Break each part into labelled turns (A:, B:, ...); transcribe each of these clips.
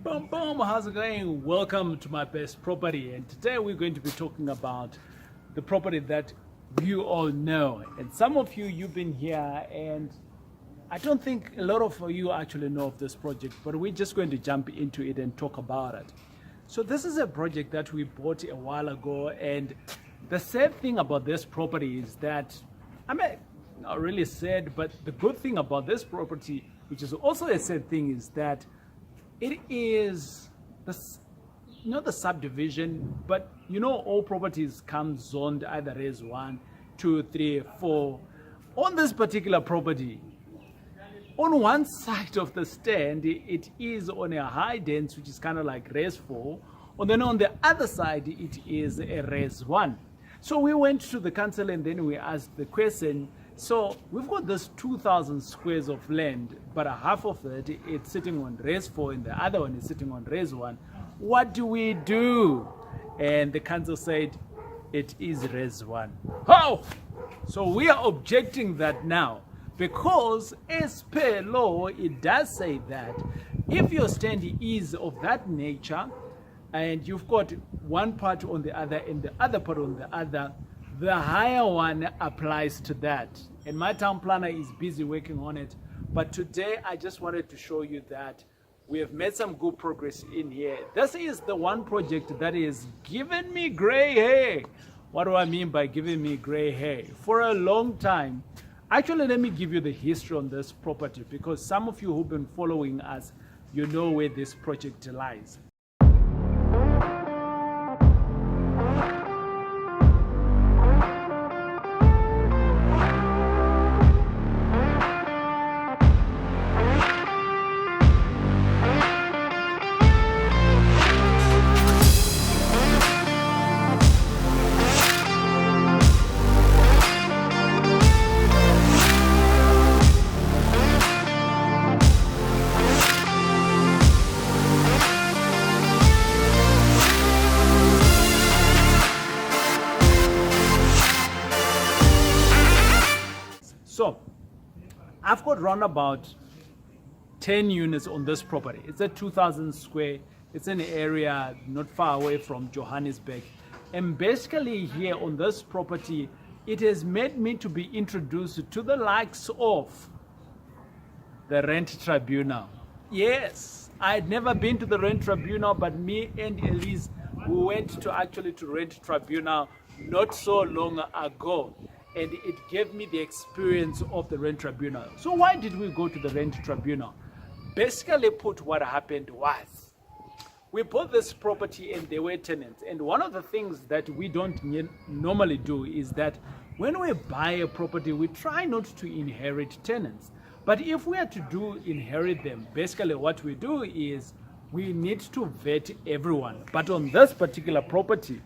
A: Boom, boom, how's it going? Welcome to my best property. And today we're going to be talking about the property that you all know. And some of you've been here, and I don't think a lot of you actually know of this project, but we're just going to jump into it and talk about it. So this is a project that we bought a while ago, and the sad thing about this property is that, not really sad, but the good thing about this property, which is also a sad thing, is that it is the subdivision, but all properties come zoned either as 1, 2, 3, 4. On this particular property, on one side of the stand, it is on a high dense, which is kind of like res 4. And then on the other side, it is a res 1. So we went to the council and then we asked the question, so we've got this 2,000 squares of land, but a half of it, it's sitting on res 4 and the other one is sitting on res 1. What do we do? And the council said, it is res 1. Oh! So we are objecting that now, because as per law, it does say that if your stand is of that nature, and you've got one part on the other and the other part on the other, the higher one applies to that. And my town planner is busy working on it. But today I just wanted to show you that we have made some good progress in here. This is the one project that is giving me gray hair. What do I mean by giving me gray hair? For a long time, actually, let me give you the history on this property, because some of you who've been following us, you know where this project lies. So, I've got round about 10 units on this property. It's a 2,000 square. It's an area not far away from Johannesburg. And basically here on this property, it has made me to be introduced to the likes of the rent tribunal. Yes, I had never been to the rent tribunal, but me and Elize, we went to rent tribunal not so long ago. And it gave me the experience of the rent tribunal. So why did we go to the rent tribunal? Basically put, what happened was, we bought this property and there were tenants. And one of the things that we don't normally do is that when we buy a property, we try not to inherit tenants. But if we are to inherit them, basically what we do is we need to vet everyone. But on this particular property,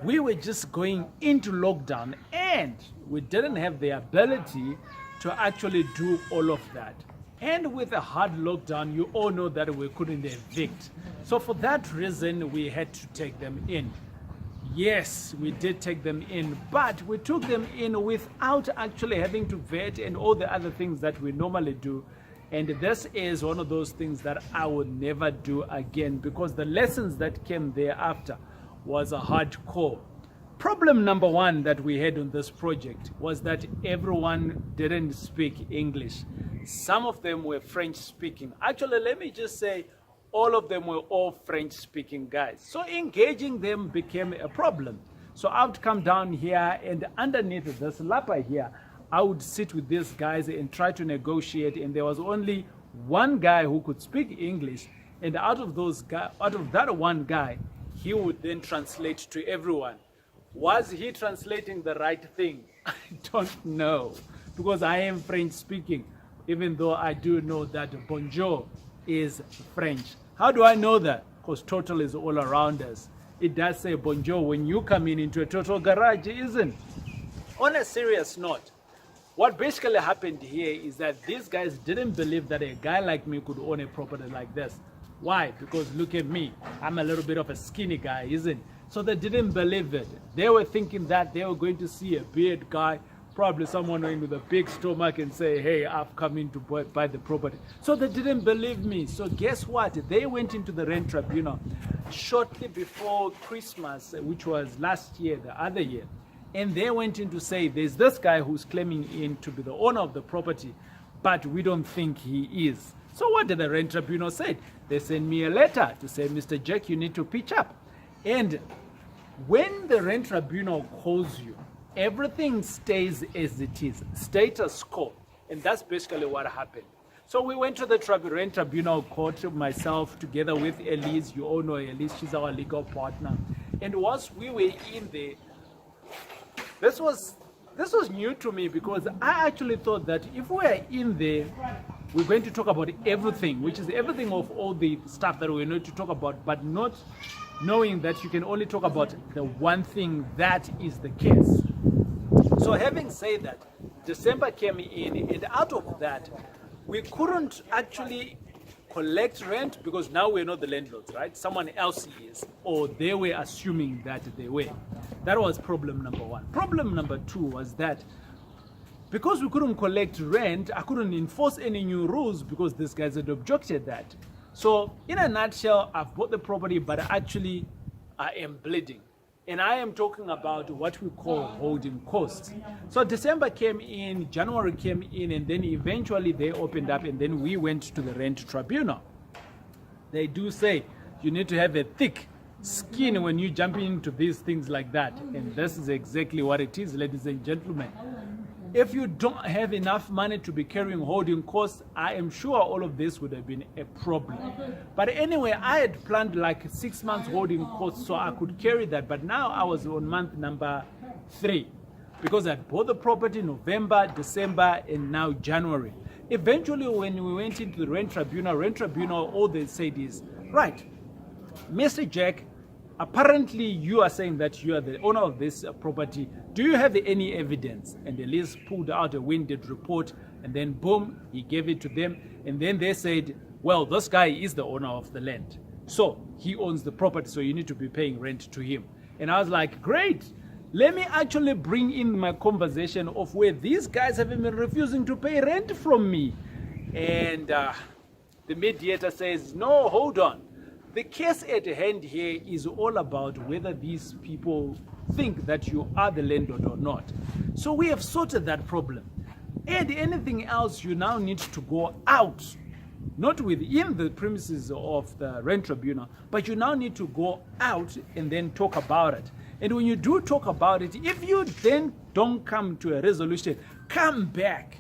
A: we were just going into lockdown and we didn't have the ability to actually do all of that. And with a hard lockdown, you all know that we couldn't evict. So for that reason, we had to take them in. Yes, we did take them in, but we took them in without actually having to vet and all the other things that we normally do. And this is one of those things that I would never do again, because the lessons that came thereafter was a hardcore. Problem number one that we had on this project was that everyone didn't speak English. Some of them were French speaking. Actually, let me just say, all of them were all French speaking guys. So engaging them became a problem. So I would come down here, and underneath this lapper here, I would sit with these guys and try to negotiate. And there was only one guy who could speak English. And out of that one guy, he would then translate to everyone. Was he translating the right thing? I don't know, because I am French speaking, even though I do know that bonjour is French. How do I know that? Because Total is all around us. It does say bonjour when you come into a Total garage, isn't it? On a serious note, what basically happened here is that these guys didn't believe that a guy like me could own a property like this. Why? Because look at me. I'm a little bit of a skinny guy, isn't it? So they didn't believe it. They were thinking that they were going to see a beard guy probably someone went with a big stomach and say, hey, I've come in to buy the property. So they didn't believe me. So guess what? They went into the rent tribunal shortly before Christmas, which was last year, the other year. And they went in to say, there's this guy who's claiming in to be the owner of the property, but we don't think he is. So what did the rent tribunal say? They sent me a letter to say, Mr. Jack, you need to pitch up. And when the rent tribunal calls you, everything stays as it is, status quo. And that's basically what happened. So we went to the rent tribunal court, myself together with Elize. You all know Elize, she's our legal partner. And once we were in there, this was new to me, because I actually thought that if we are in there, we're going to talk about everything, which is everything of all the stuff that we need to talk about, but not knowing that you can only talk about the one thing that is the case. So having said that, December came in, and out of that, we couldn't actually collect rent because now we're not the landlords, right? Someone else is, or they were assuming that they were. That was problem number one. Problem number two was that because we couldn't collect rent, I couldn't enforce any new rules because these guys had objected that. So in a nutshell, I've bought the property, but actually I am bleeding. And I am talking about what we call holding costs. So December came in, January came in, and then eventually they opened up, and then we went to the rent tribunal. They do say you need to have a thick skin when you jump into these things like that. And this is exactly what it is, ladies and gentlemen. If you don't have enough money to be carrying holding costs, I am sure all of this would have been a problem. But anyway, I had planned like 6 months holding costs so I could carry that. But now I was on month number 3 because I bought the property November, December, and now January. Eventually, when we went into the rent tribunal, all they said is, right, Mr. Jack, apparently you are saying that you are the owner of this property. Do you have any evidence? And Elize pulled out a winded report, and then boom, he gave it to them. And then they said, well, this guy is the owner of the land, so he owns the property, so you need to be paying rent to him. And I was like, great, let me actually bring in my conversation of where these guys have been refusing to pay rent from me. And the mediator says, no, hold on. The case at hand here is all about whether these people think that you are the landlord or not. So we have sorted that problem. And anything else, you now need to go out, not within the premises of the rent tribunal, but you now need to go out and then talk about it. And when you do talk about it, if you then don't come to a resolution, come back.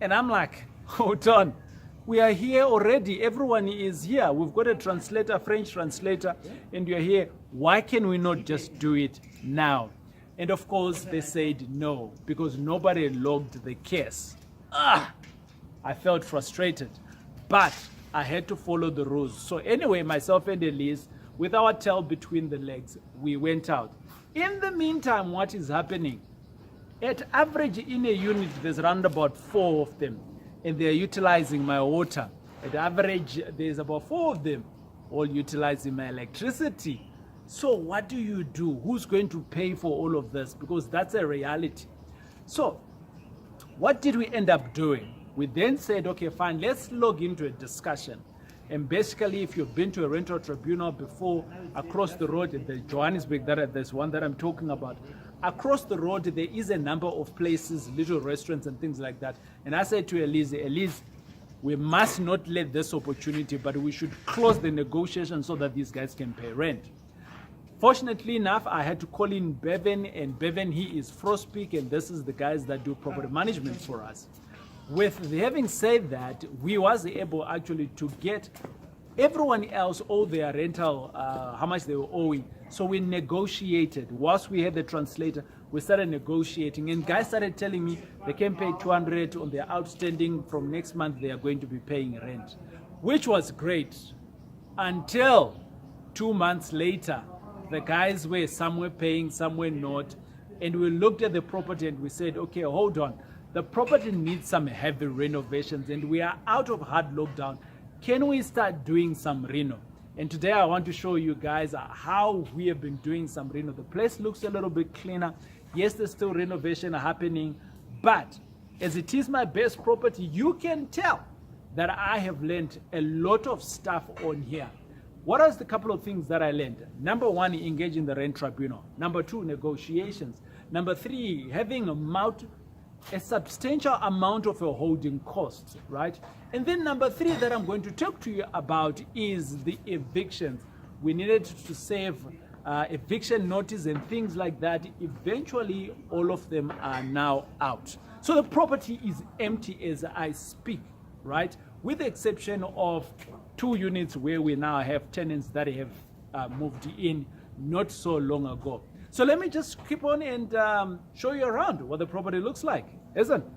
A: And I'm like, hold on. We are here already. Everyone is here. We've got a translator, French translator, and you're here. Why can we not just do it now? And of course, they said no, because nobody logged the case. I felt frustrated, but I had to follow the rules. So anyway, myself and Elize, with our tail between the legs, we went out. In the meantime, what is happening? At average in a unit, there's around about 4 of them. And they're utilizing my water. At average, there's about 4 of them all utilizing my electricity. So what do you do? Who's going to pay for all of this? Because that's a reality. So what did we end up doing? We then said, okay, fine, let's log into a discussion. And basically, if you've been to a rental tribunal before, across the road in the Johannesburg, there's one that I'm talking about. Across the road, there is a number of places, little restaurants and things like that. And I said to Elize, we must not let this opportunity, but we should close the negotiation so that these guys can pay rent. Fortunately enough, I had to call in Bevan, and Bevan, he is Frostpeak, and this is the guys that do property management for us. With having said that, we was able actually to get everyone else all their rental, how much they were owing. So we negotiated. Whilst we had the translator, we started negotiating, and guys started telling me they can pay 200 on their outstanding. From next month, they are going to be paying rent, which was great until 2 months later. The guys were somewhere paying, somewhere not, and we looked at the property and we said, okay, hold on. The property needs some heavy renovations, and we are out of hard lockdown. Can we start doing some reno? And today I want to show you guys how we have been doing some reno. The place looks a little bit cleaner. Yes, there's still renovation happening, But as it is my best property, you can tell that I have learned a lot of stuff on here. What are the couple of things that I learned? Number one, engaging the rent tribunal. Number two, negotiations. Number three, having a substantial amount of your holding costs, right? And then number three that I'm going to talk to you about is the evictions. We needed to save eviction notice and things like that. Eventually, all of them are now out. So the property is empty as I speak, right? With the exception of 2 units where we now have tenants that have moved in not so long ago. So let me just keep on and show you around what the property looks like, isn't it?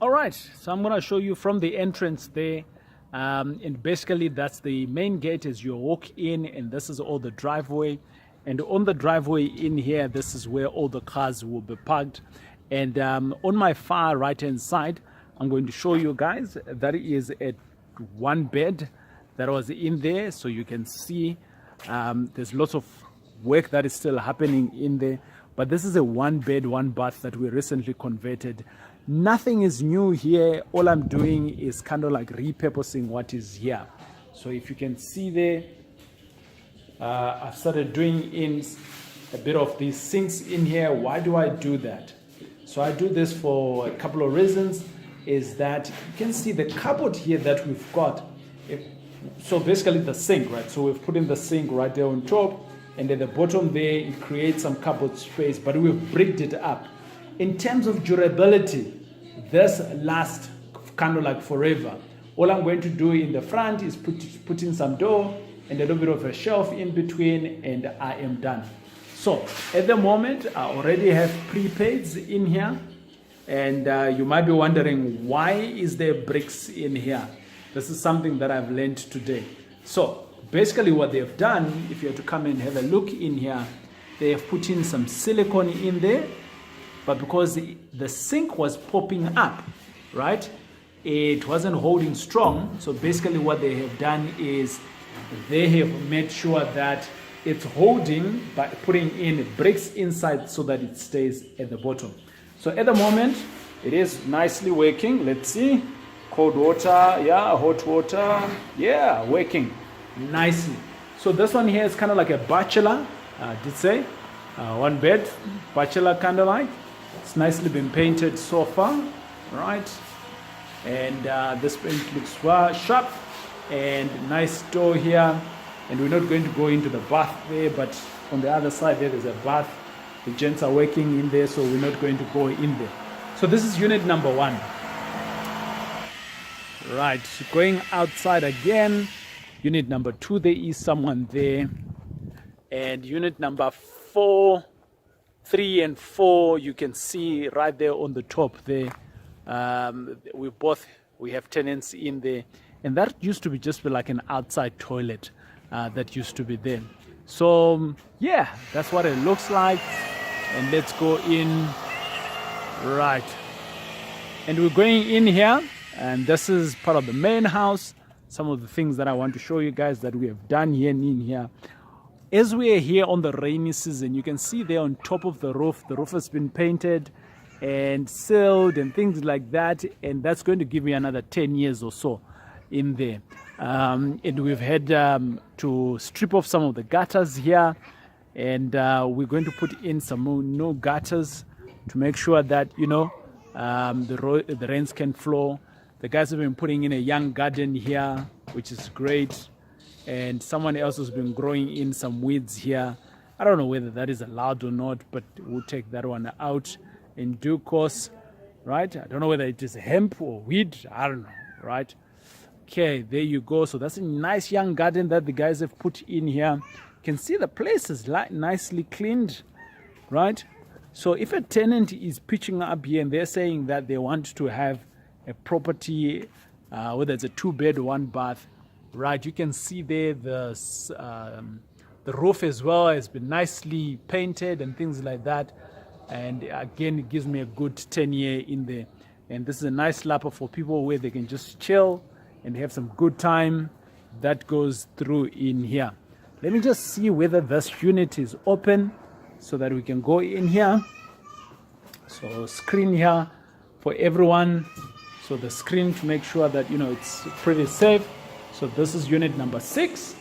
A: All right, so I'm going to show you from the entrance there. And basically that's the main gate as you walk in, and this is all the driveway. And on the driveway in here, this is where all the cars will be parked. And on my far right hand side, I'm going to show you guys that is a 1 bed that was in there. So you can see there's lots of work that is still happening in there, but this is a 1 bed 1 bath that we recently converted. Nothing is new here. All I'm doing is kind of like repurposing what is here. So if you can see there, I've started doing in a bit of these sinks in here. Why do I do that? So I do this for a couple of reasons. Is that you can see the cupboard here that we've got. So basically the sink, right? So we've put in the sink right there on top, and at the bottom there it creates some cupboard space, but we've bricked it up. In terms of durability, this lasts kind of like forever. All I'm going to do in the front is put in some door and a little bit of a shelf in between, and I am done. So at the moment I already have prepaids in here. And you might be wondering, why is there bricks in here? This is something that I've learned today. So basically what they've done, if you have to come and have a look in here, they have put in some silicone in there, but because the sink was popping up, right, it wasn't holding strong. So basically what they have done is they have made sure that it's holding by putting in bricks inside so that it stays at the bottom. So at the moment, it is nicely working. Let's see. Cold water, yeah, hot water, yeah, working nicely. So this one here is kind of like a bachelor, did say, 1 bed, bachelor kind of like. It's nicely been painted so far, right? And this paint looks sharp, and nice door here. And we're not going to go into the bath there, but on the other side there's a bath. The gents are working in there, so we're not going to go in there. So this is unit number 1. Right, going outside again. Unit number 2, there is someone there. And unit number 4, 3 and 4, you can see right there on the top there. We have tenants in there. And that used to be just like an outside toilet that used to be there. So yeah, that's what it looks like. And let's go in. Right, and we're going in here, and this is part of the main house. Some of the things that I want to show you guys that we have done here and in here. As we are here on the rainy season, you can see there on top of the roof has been painted and sealed and things like that, and that's going to give me another 10 years or so in there. And we've had to strip off some of the gutters here, and we're going to put in some more new gutters to make sure that, you know, the rains can flow. The guys have been putting in a young garden here, which is great, and someone else has been growing in some weeds here. I don't know whether that is allowed or not, but we'll take that one out in due course, right? I don't know whether it is hemp or weed, I don't know, right? Okay, there you go. So that's a nice young garden that the guys have put in here. You can see the place is nicely cleaned, right? So if a tenant is pitching up here and they're saying that they want to have a property, whether it's a 2 bed 1 bath, right, you can see there the roof as well has been nicely painted and things like that. And again, it gives me a good 10-year in there. And this is a nice lapper for people where they can just chill and have some good time. That goes through in here. Let me just see whether this unit is open so that we can go in here. So screen here for everyone. So the screen to make sure that, you know, it's pretty safe. So this is unit number 6.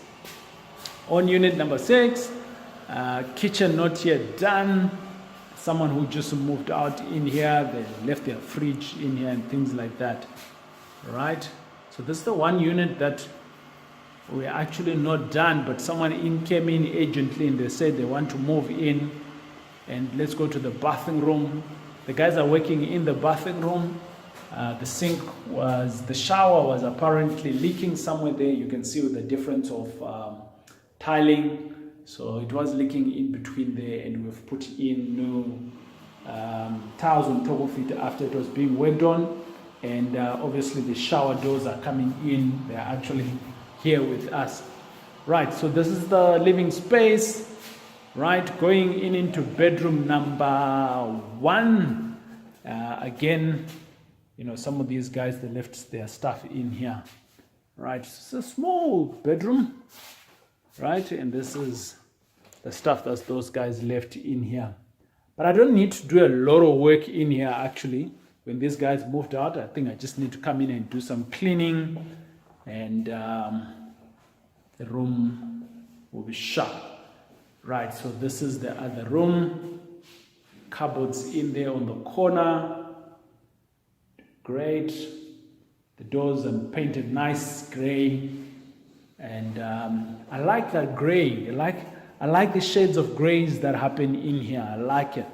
A: On unit number 6, kitchen not yet done. Someone who just moved out in here, they left their fridge in here and things like that. Right? So this is the one unit that we're actually not done, but someone came in urgently and they said they want to move in. And let's go to the bathing room. The guys are working in the bathing room. The shower was apparently leaking somewhere there. You can see with the difference of tiling. So it was leaking in between there, and we've put in new tiles on top of it after it was being worked on. And obviously the shower doors are coming in. They're actually here with us. Right, so this is the living space. Right, going into bedroom number 1. Again, you know, some of these guys, they left their stuff in here. Right, it's a small bedroom. Right, and this is the stuff that those guys left in here. But I don't need to do a lot of work in here actually. When these guys moved out, I think I just need to come in and do some cleaning, and the room will be shut. Right, so this is the other room. Cupboards in there on the corner. Great. The doors are painted nice gray. And I like that gray. I like the shades of grays that happen in here. I like it.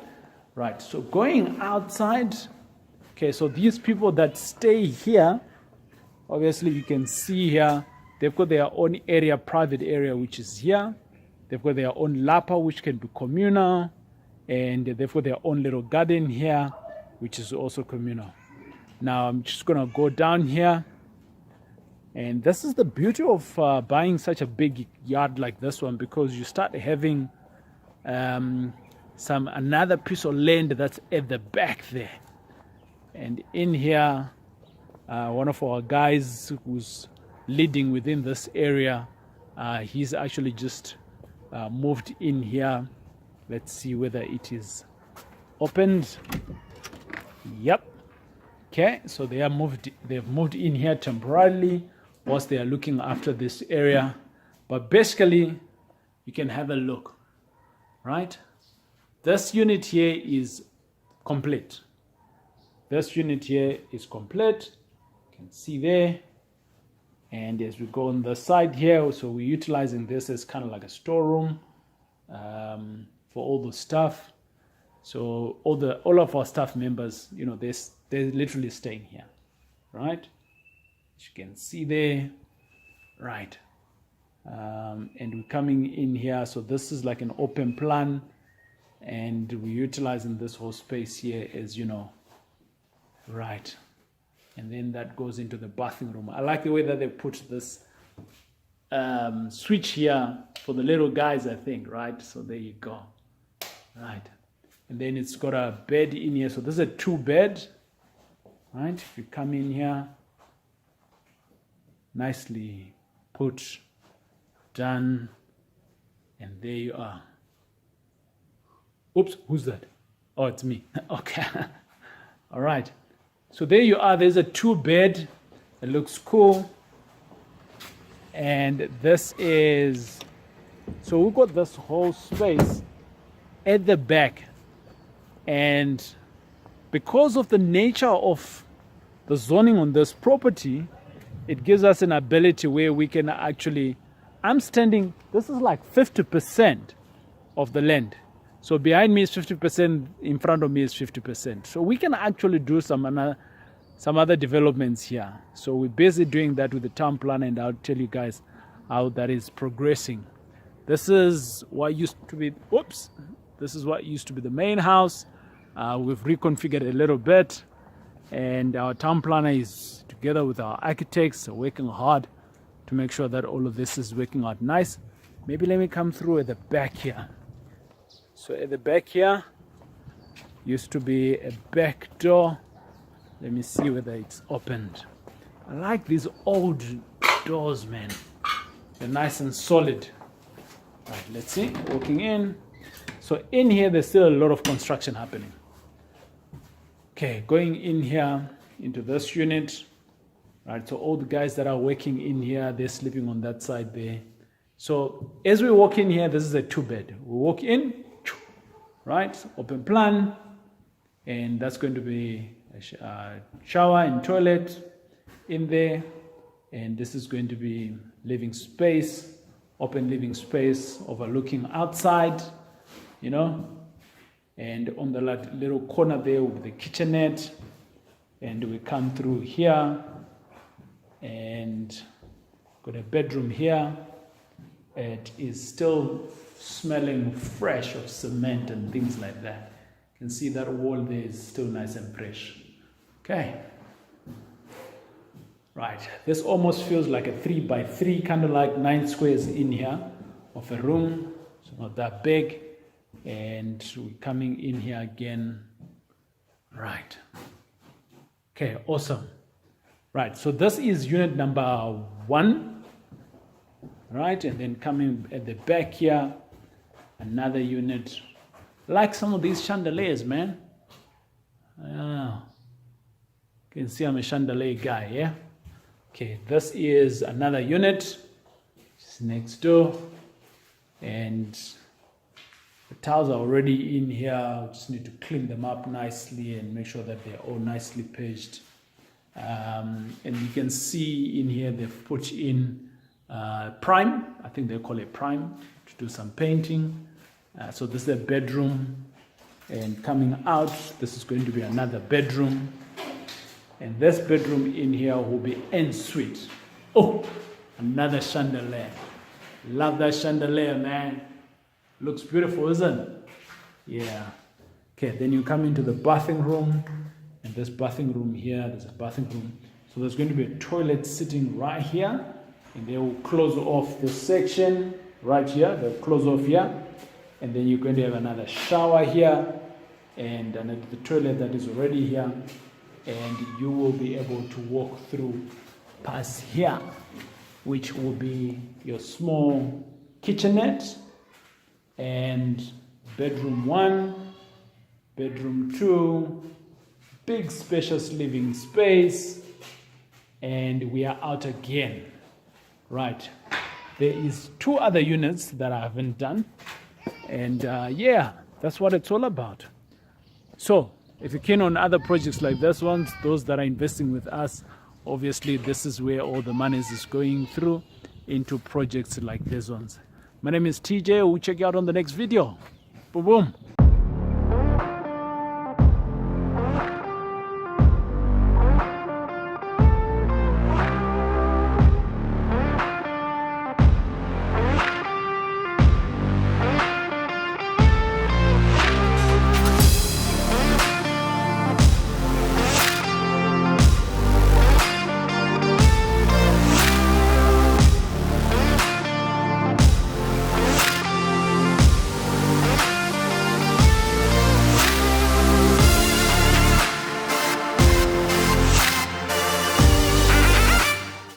A: Right, so going outside. Okay, so these people that stay here, obviously you can see here, they've got their own area, private area, which is here. They've got their own lapa, which can be communal. And they've got their own little garden here, which is also communal. Now I'm just going to go down here. And this is the beauty of buying such a big yard like this one, because you start having another piece of land that's at the back there. And in here, one of our guys who's leading within this area, he's actually just moved in here. Let's see whether it is opened. Yep. Okay, so they've moved in here temporarily whilst they are looking after this area. But basically, you can have a look, right? This unit here is complete. This unit here is complete. You can see there. And as we go on the side here, so we're utilizing this as kind of like a storeroom for all the stuff. So all of our staff members, you know, they're literally staying here, right? As you can see there, right? And we're coming in here. So this is like an open plan, and we're utilizing this whole space here as, you know, right. And then that goes into the bathing room. I like the way that they put this switch here for the little guys, I think, right? So there you go, right? And then it's got a bed in here. So this is a 2-bed, right? If you come in here, nicely put, done, and there you are. Oops, who's that? Oh, it's me. Okay. All right. So there you are. There's a 2-bed. It looks cool. And this is, so we've got this whole space at the back. And because of the nature of the zoning on this property, it gives us an ability where we can actually, this is like 50% of the land. So behind me is 50%, in front of me is 50%. So we can actually do some other developments here. So we're busy doing that with the town plan, and I'll tell you guys how that is progressing. This is what used to be, this is what used to be the main house. We've reconfigured a little bit, and our town planner is together with our architects working hard to make sure that all of this is working out nice. Maybe let me come through at the back here. So at the back here used to be a back door. Let me see whether it's opened. I like these old doors, man. They're nice and solid. Right, let's see. Walking in. So in here, there's still a lot of construction happening. Okay, going in here into this unit. Right, so all the guys that are working in here, they're sleeping on that side there. So as we walk in here, this is a 2-bed. We walk in, right, open plan, and that's going to be a shower and toilet in there. And this is going to be living space, open living space overlooking outside, you know. And on the little corner there with the kitchenette. And we come through here and got a bedroom here. It is still smelling fresh of cement and things like that. You can see that wall there is still nice and fresh. Okay. Right. This almost feels like a 3x3, kind of like 9 squares in here of a room. It's not that big. And we're coming in here again. Right. Okay, awesome. Right, so this is unit number 1. Right, and then coming at the back here, another unit. Like some of these chandeliers, man. You can see I'm a chandelier guy, yeah? Okay, this is another unit. It's next door. And the tiles are already in here. We just need to clean them up nicely and make sure that they're all nicely paged. And you can see in here they've put in prime. I think they call it prime to do some painting. So this is a bedroom. And coming out, this is going to be another bedroom. And this bedroom in here will be en suite. Oh, another chandelier. Love that chandelier, man. Looks beautiful, isn't it? Yeah. Okay, then you come into the bathing room. And this bathing room here, there's a bathing room. So there's going to be a toilet sitting right here. And they will close off this section right here. They'll close off here. And then you're going to have another shower here. And the toilet that is already here. And you will be able to walk through past here, which will be your small kitchenette. And bedroom 1, bedroom 2, big spacious living space, and we are out again. Right, there is 2 other units that I haven't done, and yeah, that's what it's all about. So if you're keen on other projects like this ones, those that are investing with us, obviously this is where all the money is going through, into projects like these ones. My name is TJ. We'll check you out on the next video. Boom, boom.